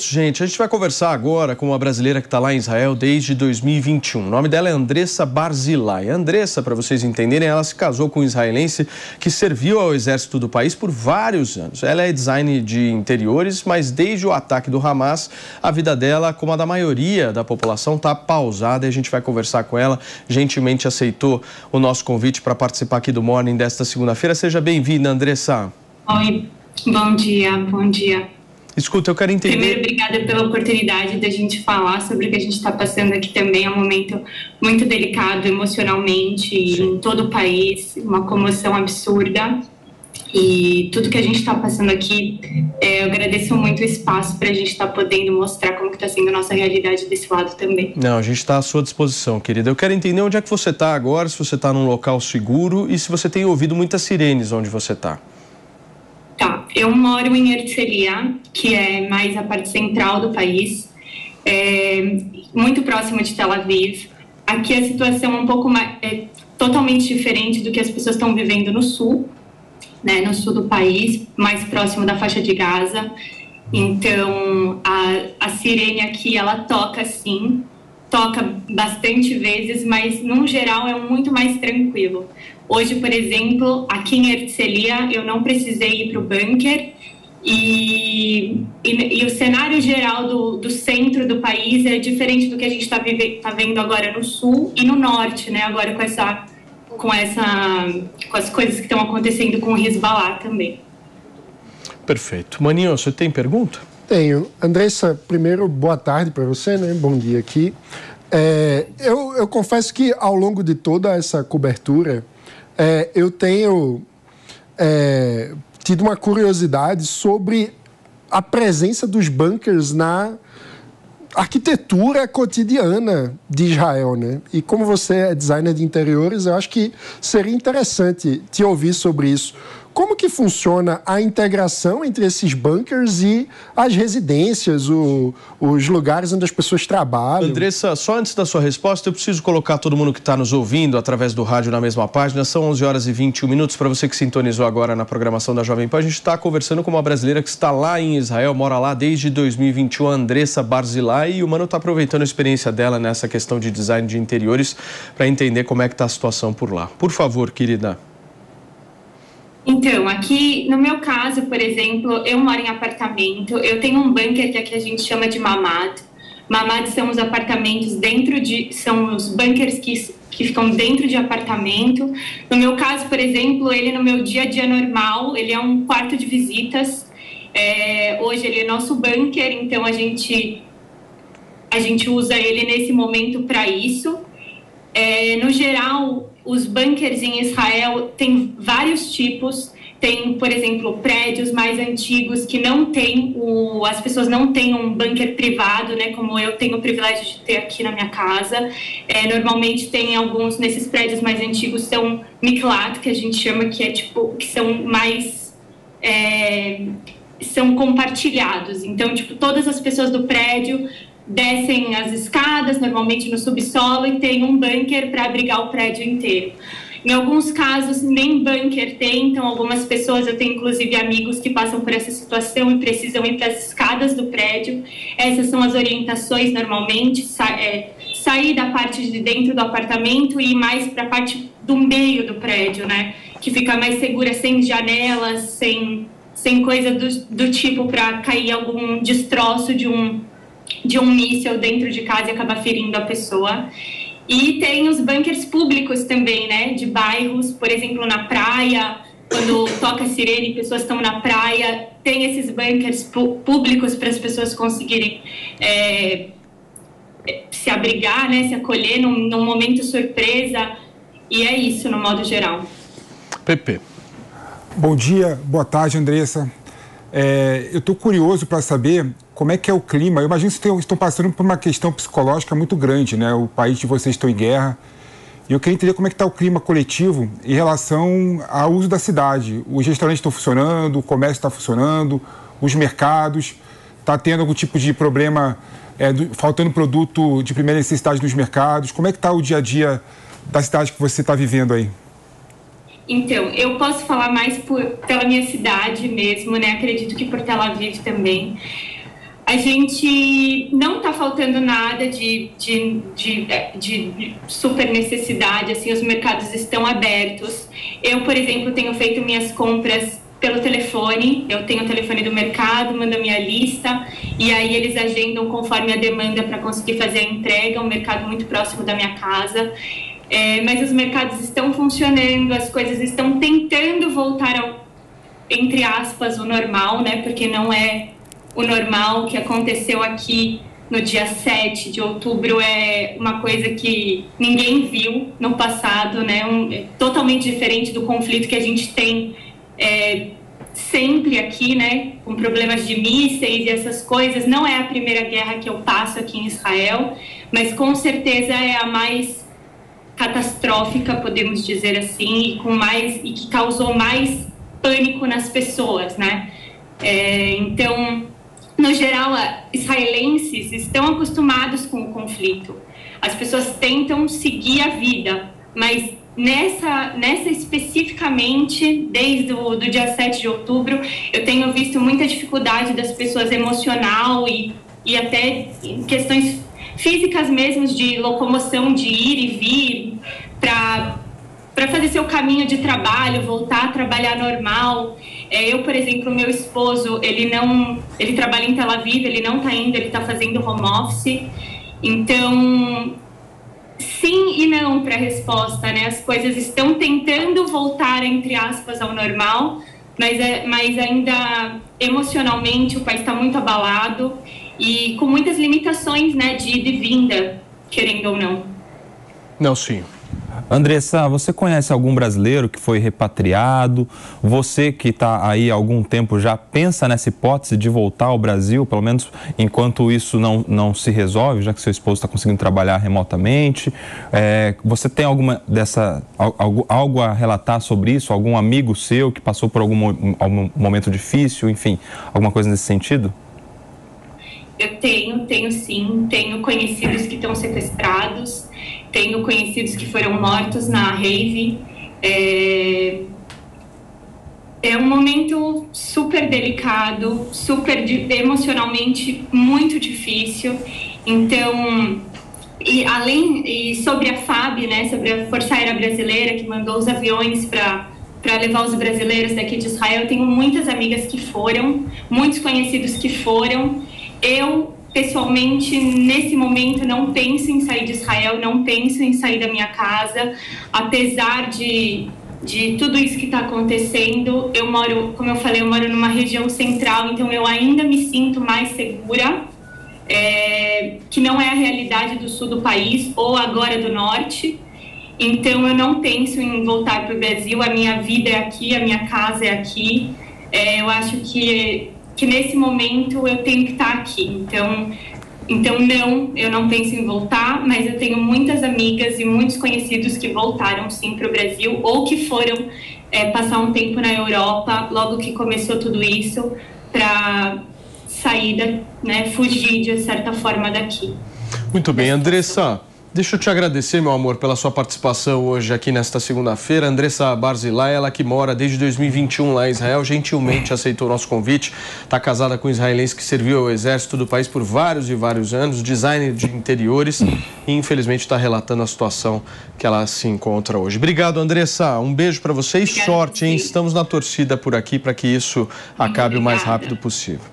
minutos, gente. A gente vai conversar agora com uma brasileira que está lá em Israel desde 2021. O nome dela é Andressa Barzilai. Andressa, para vocês entenderem, ela se casou com um israelense que serviu ao exército do país por vários anos. Ela é design de interiores, mas desde o ataque do Hamas, a vida dela, como a da maioria da população, está pausada. E a gente vai conversar com ela. Gentilmente aceitou o nosso convite para participar aqui do Morning desta segunda-feira. Seja bem-vinda, Andressa. Oi, bom dia, bom dia. Escuta, eu quero entender... Primeiro, obrigada pela oportunidade da gente falar sobre o que a gente está passando aqui também. É um momento muito delicado emocionalmente em todo o país, uma comoção absurda. E tudo que a gente está passando aqui, eu agradeço muito o espaço para a gente estar podendo mostrar como que está sendo a nossa realidade desse lado também. Não, a gente está à sua disposição, querida. Eu quero entender onde é que você está agora, se você está num local seguro e se você tem ouvido muitas sirenes onde você está. Tá, eu moro em Herzliya, que é mais a parte central do país, muito próximo de Tel Aviv. Aqui a situação é um pouco mais, totalmente diferente do que as pessoas estão vivendo no sul, né, no sul do país, mais próximo da faixa de Gaza. Então, a sirene aqui, ela toca sim, toca bastante vezes, mas, no geral, é muito mais tranquilo. Hoje, por exemplo, aqui em Herzliya, eu não precisei ir para o bunker e o cenário geral do centro do país é diferente do que a gente está vendo agora no sul e no norte, né? Agora com as coisas que estão acontecendo com o Hezbollah também. Perfeito. Maninho, você tem pergunta? Tenho. Andressa, primeiro, boa tarde para você, né? Bom dia aqui. Eu confesso que ao longo de toda essa cobertura, eu tenho tido uma curiosidade sobre a presença dos bunkers na arquitetura cotidiana de Israel, né? E como você é designer de interiores, eu acho que seria interessante te ouvir sobre isso. Como que funciona a integração entre esses bunkers e as residências, os lugares onde as pessoas trabalham? Andressa, só antes da sua resposta, eu preciso colocar todo mundo que está nos ouvindo através do rádio na mesma página. São 11 horas e 21 minutos. Para você que sintonizou agora na programação da Jovem Pan, a gente está conversando com uma brasileira que está lá em Israel, mora lá desde 2021, a Andressa Barzilai, e o Mano está aproveitando a experiência dela nessa questão de design de interiores para entender como é que está a situação por lá. Por favor, querida. Então, aqui, no meu caso, por exemplo, eu moro em apartamento, eu tenho um bunker que aqui a gente chama de mamad. Mamad são os apartamentos são os bunkers que ficam dentro de apartamento. No meu caso, por exemplo, ele no meu dia a dia normal, ele é um quarto de visitas. Hoje ele é nosso bunker, então a gente usa ele nesse momento para isso. No geral, os bunkers em Israel tem vários tipos. Tem, por exemplo, prédios mais antigos que não tem as pessoas não têm um bunker privado, né? Como eu tenho o privilégio de ter aqui na minha casa. Normalmente tem alguns nesses prédios mais antigos, são miklat, que a gente chama, que são mais são compartilhados. Então, todas as pessoas do prédio descem as escadas, normalmente no subsolo, e tem um bunker para abrigar o prédio inteiro. Em alguns casos, nem bunker tem, então algumas pessoas, eu tenho inclusive amigos que passam por essa situação e precisam ir para as escadas do prédio. Essas são as orientações normalmente, sair da parte de dentro do apartamento e ir mais para a parte do meio do prédio, né? Que fica mais segura, sem janelas, sem coisa do tipo para cair algum destroço de um míssil dentro de casa e acabar ferindo a pessoa. E tem os bunkers públicos também, né, de bairros, por exemplo, na praia, quando toca sirene, pessoas estão na praia, tem esses bunkers públicos para as pessoas conseguirem se abrigar, né, se acolher num momento surpresa, e é isso, no modo geral. Pepe. Bom dia, boa tarde, Andressa. Eu estou curioso para saber como é que é o clima. Eu imagino que vocês estão passando por uma questão psicológica muito grande, né? O país de vocês está em guerra. E eu queria entender como é que está o clima coletivo em relação ao uso da cidade. Os restaurantes estão funcionando, o comércio está funcionando, os mercados. Está tendo algum tipo de problema, faltando produto de primeira necessidade nos mercados? Como é que está o dia a dia da cidade que você está vivendo aí? Então, eu posso falar mais pela minha cidade mesmo, né? Acredito que por Tel Aviv também. A gente não está faltando nada de super necessidade, assim, os mercados estão abertos. Eu, por exemplo, tenho feito minhas compras pelo telefone, eu tenho o telefone do mercado, mando a minha lista e aí eles agendam conforme a demanda para conseguir fazer a entrega, um mercado muito próximo da minha casa. Mas os mercados estão funcionando, as coisas estão tentando voltar ao, entre aspas, o normal, né? Porque não é o normal. Que aconteceu aqui no dia 7 de outubro é uma coisa que ninguém viu no passado, né? Totalmente diferente do conflito que a gente tem sempre aqui, né? Com problemas de mísseis e essas coisas. Não é a primeira guerra que eu passo aqui em Israel, mas com certeza é a mais catastrófica, podemos dizer assim, e que causou mais pânico nas pessoas, né? Então, no geral, israelenses estão acostumados com o conflito. As pessoas tentam seguir a vida, mas nessa especificamente, desde o dia 7 de outubro, eu tenho visto muita dificuldade das pessoas emocional e até em questões físicas mesmo, de locomoção, de ir e vir, para fazer seu caminho de trabalho, voltar a trabalhar normal. Eu, por exemplo, meu esposo, ele trabalha em Tel Aviv, ele não está indo, ele está fazendo home office. Então, sim e não para a resposta, né? As coisas estão tentando voltar, entre aspas, ao normal, mas ainda emocionalmente o país está muito abalado e com muitas limitações, né, de ida e vinda, querendo ou não. Nelsinho. Andressa, você conhece algum brasileiro que foi repatriado? Você que está aí há algum tempo já pensa nessa hipótese de voltar ao Brasil, pelo menos enquanto isso não se resolve, já que seu esposo está conseguindo trabalhar remotamente? Você tem algo a relatar sobre isso? Algum amigo seu que passou por algum momento difícil, enfim, alguma coisa nesse sentido? Eu tenho sim, tenho conhecidos que estão sequestrados, tenho conhecidos que foram mortos na rave. É um momento super delicado, emocionalmente muito difícil. Então, e sobre a FAB, né, sobre a Força Aérea Brasileira, que mandou os aviões para levar os brasileiros daqui de Israel, eu tenho muitas amigas que foram, muitos conhecidos que foram. Eu, pessoalmente, nesse momento, não penso em sair de Israel, não penso em sair da minha casa, apesar de tudo isso que está acontecendo. Eu moro, como eu falei, eu moro numa região central, então eu ainda me sinto mais segura, que não é a realidade do sul do país ou agora do norte. Então eu não penso em voltar para o Brasil, a minha vida é aqui, a minha casa é aqui. Eu acho que nesse momento eu tenho que estar aqui. Então não, eu não penso em voltar, mas eu tenho muitas amigas e muitos conhecidos que voltaram sim para o Brasil ou que foram passar um tempo na Europa logo que começou tudo isso, para sair, né, fugir de certa forma daqui. Muito bem, Andressa. Deixa eu te agradecer, meu amor, pela sua participação hoje aqui nesta segunda-feira. Andressa Barzilai, ela que mora desde 2021 lá em Israel, gentilmente aceitou o nosso convite. Está casada com um israelense que serviu ao exército do país por vários e vários anos, designer de interiores, e infelizmente está relatando a situação que ela se encontra hoje. Obrigado, Andressa. Um beijo para você e sorte, hein? Estamos na torcida por aqui para que isso acabe o mais rápido possível.